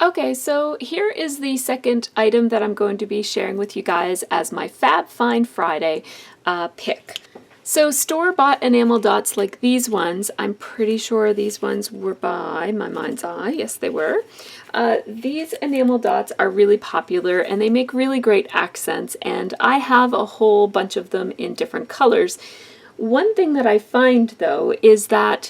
Okay, so here is the second item that I'm going to be sharing with you guys as my Fab Find Friday pick. So store-bought enamel dots like these ones, I'm pretty sure these ones were by my mind's eye. Yes, they were. These enamel dots are really popular and they make really great accents, and I have a whole bunch of them in different colors. One thing that I find though is that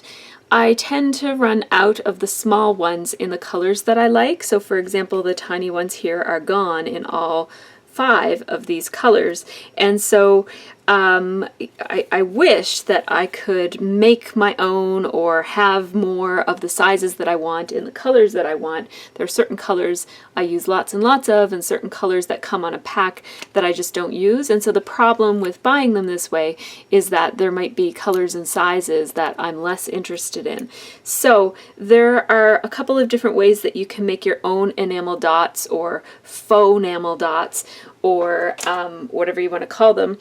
I tend to run out of the small ones in the colors that I like. So for example, the tiny ones here are gone in all 5 of these colors, and so I wish that I could make my own or have more of the sizes that I want in the colors that I want. There are certain colors I use lots and lots of, and certain colors that come on a pack that I just don't use. And so the problem with buying them this way is that there might be colors and sizes that I'm less interested in. So there are a couple of different ways that you can make your own enamel dots or faux enamel dots, or whatever you want to call them.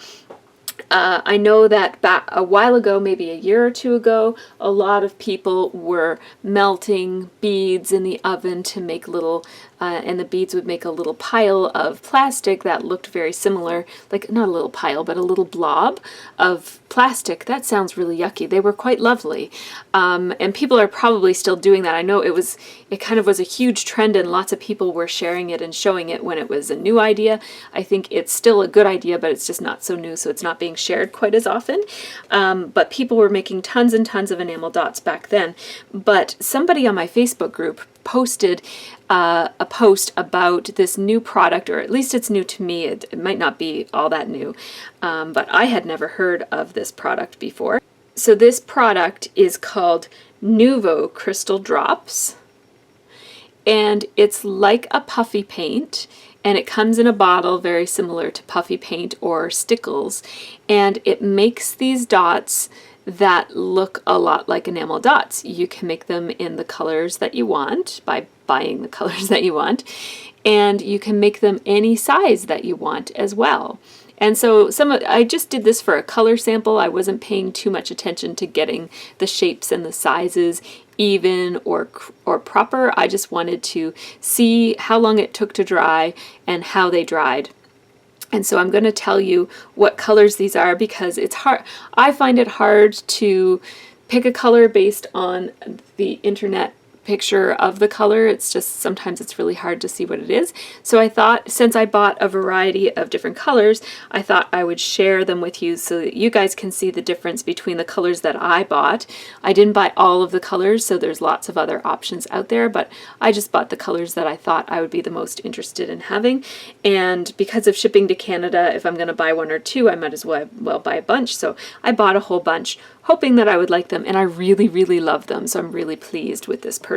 I know that back a while ago, maybe a year or 2 ago, a lot of people were melting beads in the oven to make little, and the beads would make a little pile of plastic that looked very similar, like not a little pile, but a little blob of plastic. That sounds really yucky. They were quite lovely. And people are probably still doing that. I know it kind of was a huge trend and lots of people were sharing it and showing it when it was a new idea. I think it's still a good idea, but it's just not so new, so it's not being shared quite as often. But people were making tons and tons of enamel dots back then. But somebody on my Facebook group posted a post about this new product, or at least it's new to me. It might not be all that new, but I had never heard of this product before. So this product is called Nuvo Crystal Drops, and it's like a puffy paint, and it comes in a bottle very similar to puffy paint or stickles, and it makes these dots that look a lot like enamel dots. You can make them in the colors that you want by buying the colors that you want, and you can make them any size that you want as well. And so I just did this for a color sample. I wasn't paying too much attention to getting the shapes and the sizes even or proper. I just wanted to see how long it took to dry and how they dried. And so I'm going to tell you what colors these are, because it's hard. I find it hard to pick a color based on the internet picture of the color. It's just sometimes it's really hard to see what it is. So I thought, since I bought a variety of different colors, I thought I would share them with you so that you guys can see the difference between the colors that I bought. I didn't buy all of the colors, so there's lots of other options out there, but I just bought the colors that I thought I would be the most interested in having. And because of shipping to Canada, if I'm going to buy 1 or 2, I might as well buy a bunch. So I bought a whole bunch, hoping that I would like them, and I really, really love them. So I'm really pleased with this purchase.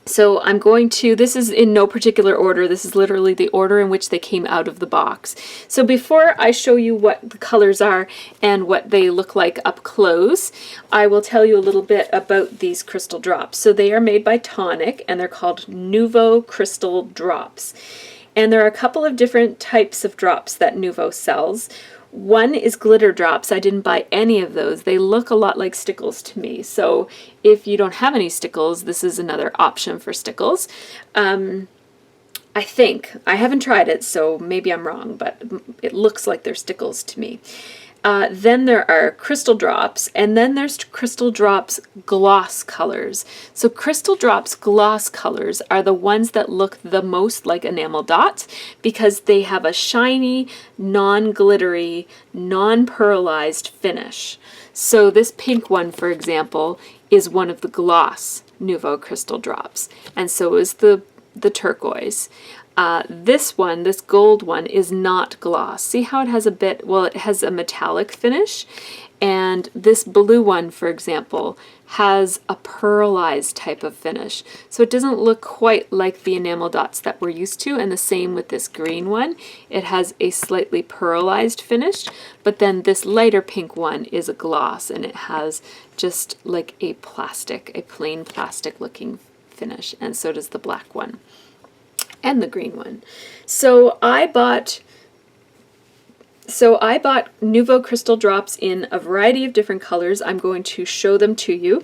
So I'm going to, this is in no particular order, this is literally the order in which they came out of the box. So before I show you what the colors are and what they look like up close, I will tell you a little bit about these crystal drops. So they are made by Tonic, and they're called Nuvo Crystal Drops. And there are a couple of different types of drops that Nuvo sells. One is glitter drops. I didn't buy any of those. They look a lot like stickles to me. So if you don't have any stickles, this is another option for stickles. I think. I haven't tried it, so maybe I'm wrong, but it looks like they're stickles to me. Then there are crystal drops, and then there's crystal drops gloss colors. So crystal drops gloss colors are the ones that look the most like enamel dots because they have a shiny, non-glittery, non-pearlized finish. So this pink one, for example, is one of the gloss Nuvo Crystal Drops, and so is the turquoise. This one, this gold one, is not gloss. See how it has a bit, well, it has a metallic finish, and this blue one, for example, has a pearlized type of finish. So it doesn't look quite like the enamel dots that we're used to, and the same with this green one. It has a slightly pearlized finish, but then this lighter pink one is a gloss, and it has just like a plain plastic looking finish, and so does the black one and the green one. So I bought Nuvo Crystal Drops in a variety of different colors. I'm going to show them to you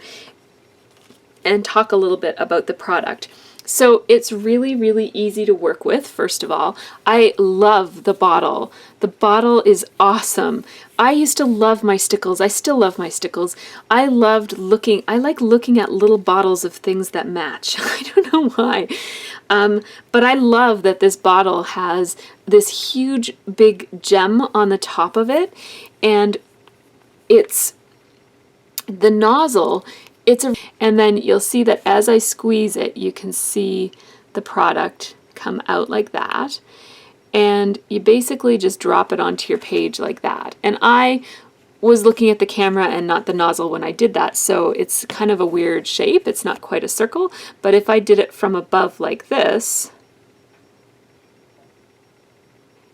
and talk a little bit about the product. So it's really, really easy to work with, first of all. I love the bottle. The bottle is awesome. I used to love my stickles. I still love my stickles. I like looking at little bottles of things that match. I don't know why. But I love that this bottle has this huge, big gem on the top of it. And it's the nozzle. And then you'll see that as I squeeze it, you can see the product come out like that. And you basically just drop it onto your page like that. And I was looking at the camera and not the nozzle when I did that, so it's kind of a weird shape. It's not quite a circle, but if I did it from above like this,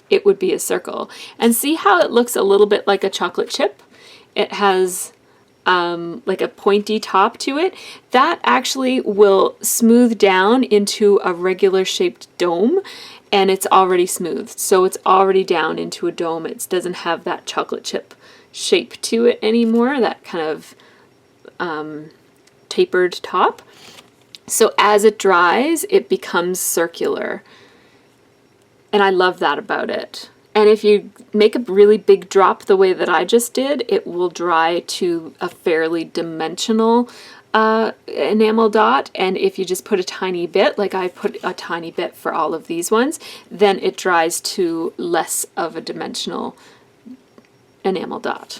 it would be a circle. And see how it looks a little bit like a chocolate chip? It has like a pointy top to it. That actually will smooth down into a regular shaped dome, and it's already smoothed. So it's already down into a dome. It doesn't have that chocolate chip shape to it anymore, that kind of tapered top. So as it dries, it becomes circular. And I love that about it. And if you make a really big drop the way that I just did, it will dry to a fairly dimensional enamel dot. And if you just put a tiny bit, like I put a tiny bit for all of these ones, then it dries to less of a dimensional enamel dot.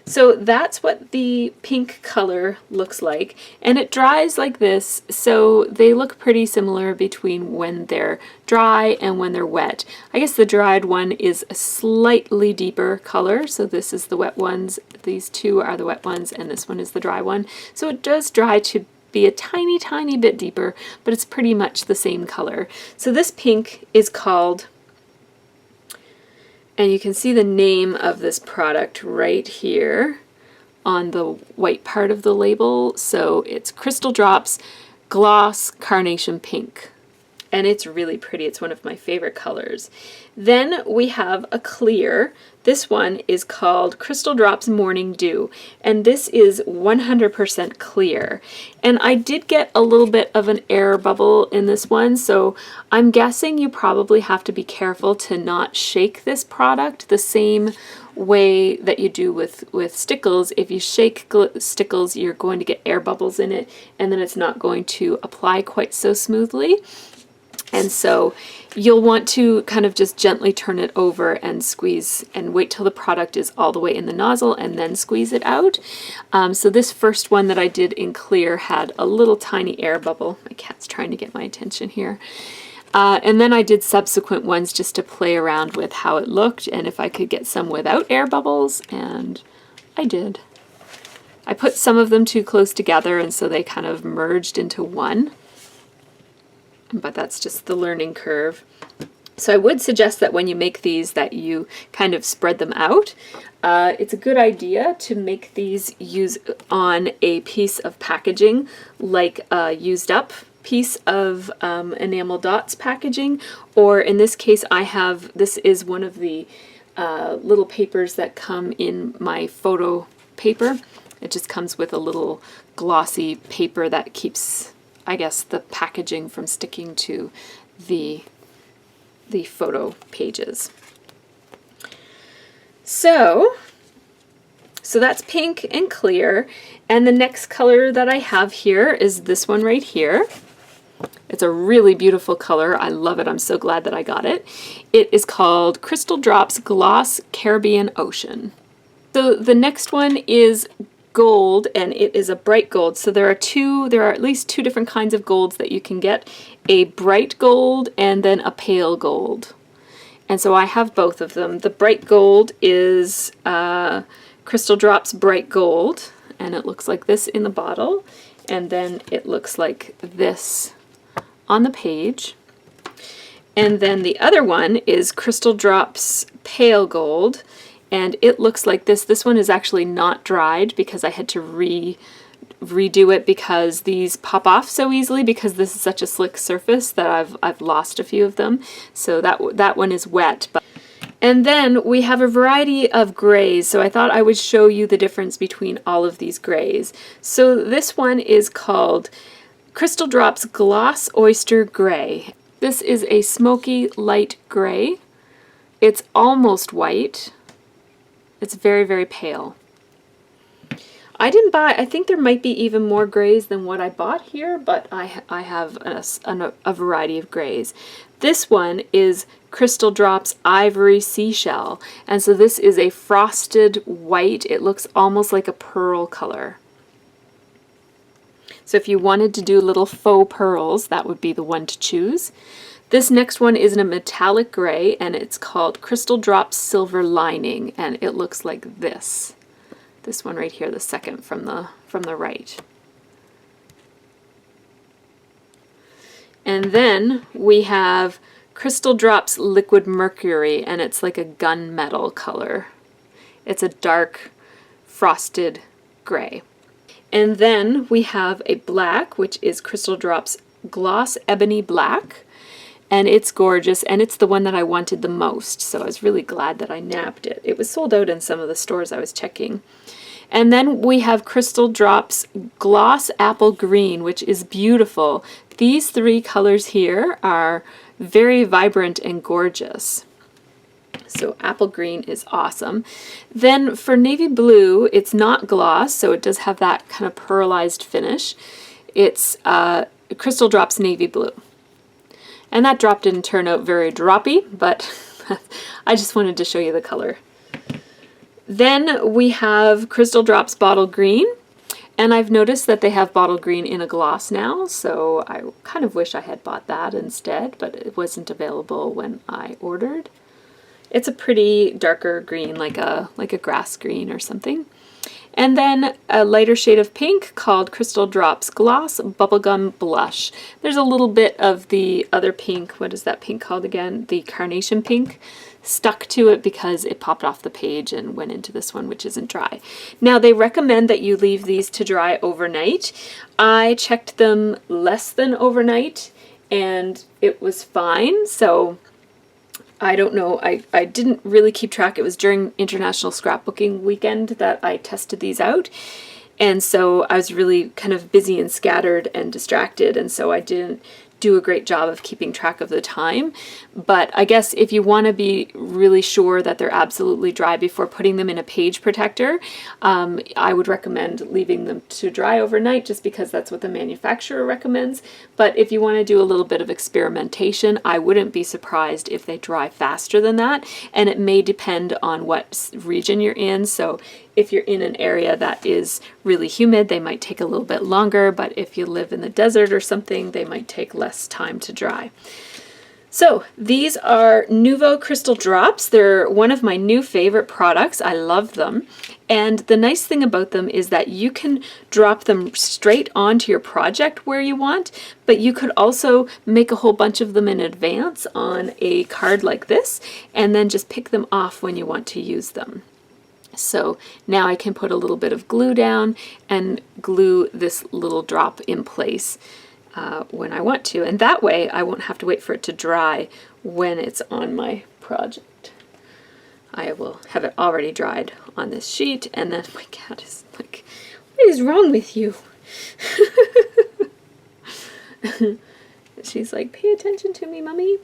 So that's what the pink color looks like, and it dries like this, so they look pretty similar between when they're dry and when they're wet. I guess the dried one is a slightly deeper color, so this is the wet ones, these two are the wet ones, and this one is the dry one. So it does dry to be a tiny, tiny bit deeper, but it's pretty much the same color. So this pink is called, and you can see the name of this product right here on the white part of the label. So it's Crystal Drops Gloss Carnation Pink. And it's really pretty. It's one of my favorite colors. Then we have a clear. This one is called Crystal Drops Morning Dew, and this is 100% clear. And I did get a little bit of an air bubble in this one, so I'm guessing you probably have to be careful to not shake this product the same way that you do with stickles. If you shake stickles, you're going to get air bubbles in it, and then it's not going to apply quite so smoothly. And so you'll want to kind of just gently turn it over and squeeze and wait till the product is all the way in the nozzle and then squeeze it out. So this first one that I did in clear had a little tiny air bubble. My cat's trying to get my attention here. And then I did subsequent ones just to play around with how it looked and if I could get some without air bubbles, and I did. I put some of them too close together, and so they kind of merged into one. But that's just the learning curve. So I would suggest that when you make these that you kind of spread them out. It's a good idea to make these use on a piece of packaging, like a used up piece of enamel dots packaging, or in this case this is one of the little papers that come in my photo paper. It just comes with a little glossy paper that keeps, I guess, the packaging from sticking to the photo pages. So that's pink and clear, and the next color that I have here is this one right here. It's a really beautiful color. I love it. I'm so glad that I got it. It is called Crystal Drops Gloss Caribbean Ocean. So the next one is gold, and it is a bright gold. So there are at least two different kinds of golds that you can get, a bright gold and then a pale gold. And so I have both of them. The bright gold is Crystal Drops Bright Gold, and it looks like this in the bottle, and then it looks like this on the page. And then the other one is Crystal Drops Pale Gold, and it looks like this. This one is actually not dried because I had to redo it because these pop off so easily because this is such a slick surface that I've lost a few of them. So that one is wet. And then we have a variety of grays, so I thought I would show you the difference between all of these grays. So this one is called Crystal Drops Gloss Oyster Gray. This is a smoky light gray. It's almost white. It's very, very pale. I didn't buy, I think there might be even more grays than what I bought here, but I have a variety of grays. This one is Crystal Drops Ivory Seashell, and so this is a frosted white. It looks almost like a pearl color. So if you wanted to do little faux pearls, that would be the one to choose. This next one is in a metallic gray, and it's called Crystal Drops Silver Lining, and it looks like this. This one right here, the second from the right. And then we have Crystal Drops Liquid Mercury, and it's like a gunmetal color. It's a dark frosted gray. And then we have a black, which is Crystal Drops Gloss Ebony Black, and it's gorgeous, and it's the one that I wanted the most, so I was really glad that I nabbed it. It was sold out in some of the stores I was checking. And then we have Crystal Drops Gloss Apple Green, which is beautiful. These three colors here are very vibrant and gorgeous. So apple green is awesome. Then for navy blue, it's not gloss, so it does have that kind of pearlized finish. It's Crystal Drops Navy Blue. And that drop didn't turn out very droppy, but I just wanted to show you the color. Then we have Crystal Drops Bottle Green, and I've noticed that they have bottle green in a gloss now, so I kind of wish I had bought that instead, but it wasn't available when I ordered. It's a pretty darker green, like a grass green or something. And then a lighter shade of pink called Crystal Drops Gloss Bubblegum Blush. There's a little bit of the other pink, what is that pink called again? The carnation pink, stuck to it because it popped off the page and went into this one, which isn't dry. Now they recommend that you leave these to dry overnight. I checked them less than overnight and it was fine, so I don't know, I didn't really keep track. It was during International Scrapbooking Weekend that I tested these out. And so I was really kind of busy and scattered and distracted, and so I didn't do a great job of keeping track of the time. But I guess if you want to be really sure that they're absolutely dry before putting them in a page protector, I would recommend leaving them to dry overnight just because that's what the manufacturer recommends. But if you want to do a little bit of experimentation, I wouldn't be surprised if they dry faster than that, and it may depend on what region you're in. So if you're in an area that is really humid, they might take a little bit longer, but if you live in the desert or something, they might take less time to dry. So these are Nuvo Crystal Drops. They're one of my new favorite products. I love them. And the nice thing about them is that you can drop them straight onto your project where you want, but you could also make a whole bunch of them in advance on a card like this, and then just pick them off when you want to use them. So now I can put a little bit of glue down and glue this little drop in place when I want to. And that way I won't have to wait for it to dry when it's on my project. I will have it already dried on this sheet, and then my cat is like, what is wrong with you? She's like, pay attention to me, Mommy.